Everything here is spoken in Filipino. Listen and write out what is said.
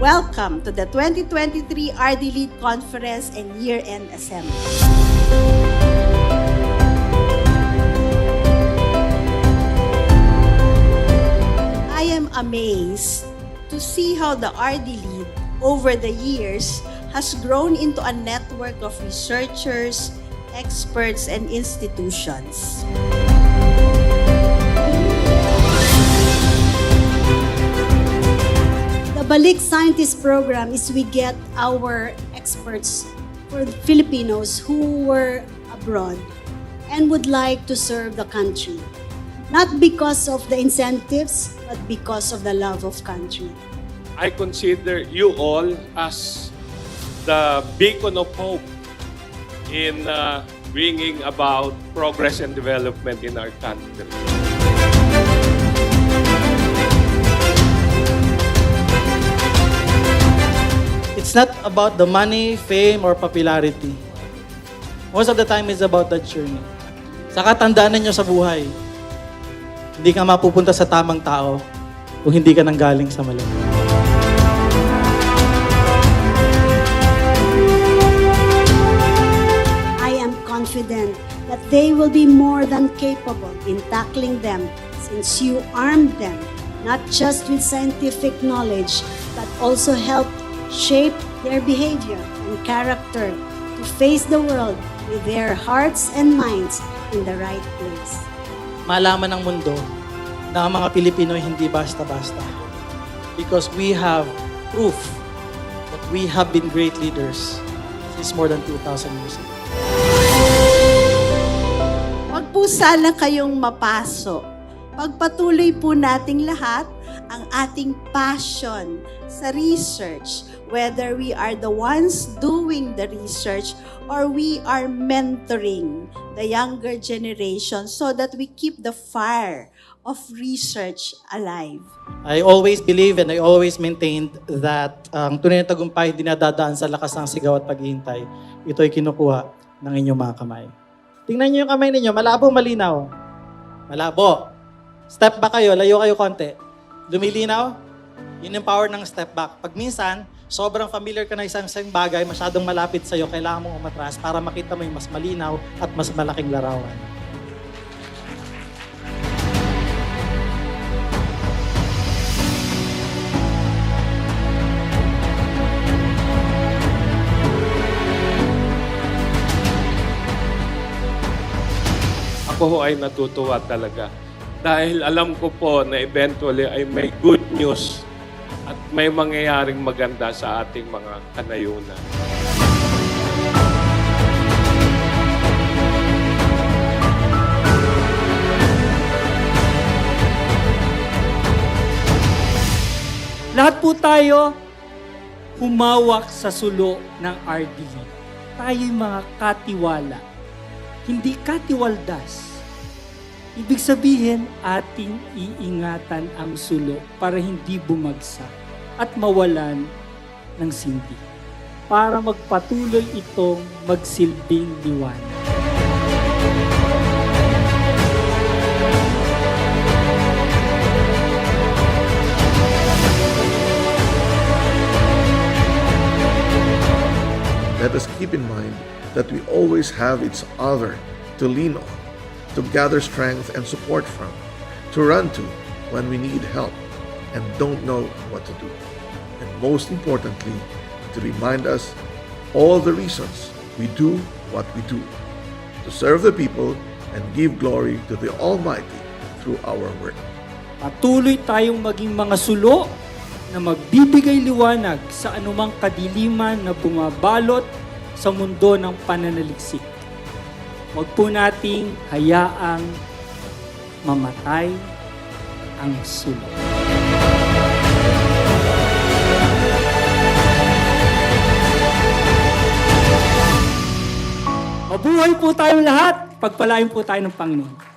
Welcome to the 2023 RD Lead Conference and Year-End Assembly. I am amazed to see how the RD Lead over the years has grown into a network of researchers, experts, and institutions. The Balik Scientist Program is we get our experts for Filipinos who were abroad and would like to serve the country. Not because of the incentives, but because of the love of country. I consider you all as the beacon of hope in bringing about progress and development in our country. It's not about the money, fame, or popularity. Most of the time, it's about that journey. Sa katandaan ninyo sa buhay, hindi ka mapupunta sa tamang tao kung hindi ka nanggaling sa mali. I am confident that they will be more than capable in tackling them since you armed them, not just with scientific knowledge, but also helped shape their behavior and character to face the world with their hearts and minds in the right place. Malaman ng mundo na ang mga Pilipino hindi basta-basta. Because we have proof that we have been great leaders since more than 2,000 years ago. Huwag po sana kayong mapaso. Pagpatuloy po nating lahat ang ating passion sa research, whether we are the ones doing the research or we are mentoring the younger generation so that we keep the fire of research alive. I always believe and I always maintained that ang tunay na tagumpay dinadadaan sa lakas ng sigaw at paghihintay. Ito ay kinukuha ng inyong mga kamay. Tingnan niyo yung kamay ninyo, malabo, malinaw. Malabo. Step back kayo, layo kayo konti. Lumilinaw, yun yung power ng step back. Pag minsan, sobrang familiar ka na isang bagay, masyadong malapit sa'yo, kailangan mong umatras para makita mo yung mas malinaw at mas malaking larawan. Ako ho ay natutuwa talaga dahil alam ko po na eventually ay may good news at may mangyayaring maganda sa ating mga kanayunan. Lahat po tayo humawak sa sulo ng RDE. Tayo'y mga katiwala, hindi katiwaldas. Ibig sabihin, ating iingatan ang sulo para hindi bumagsak at mawalan ng sindi. Para magpatuloy itong magsilbing liwanag. Let us keep in mind that we always have each other to lean on, to gather strength and support from, to run to when we need help and don't know what to do. And most importantly, to remind us all the reasons we do what we do, to serve the people and give glory to the Almighty through our work. Patuloy tayong maging mga sulo na magbibigay liwanag sa anumang kadiliman na bumabalot sa mundo ng pananaliksik. Huwag po nating hayaang mamatay ang sulo. Mabuhay po tayong lahat. Pagpalain po tayo ng Panginoon.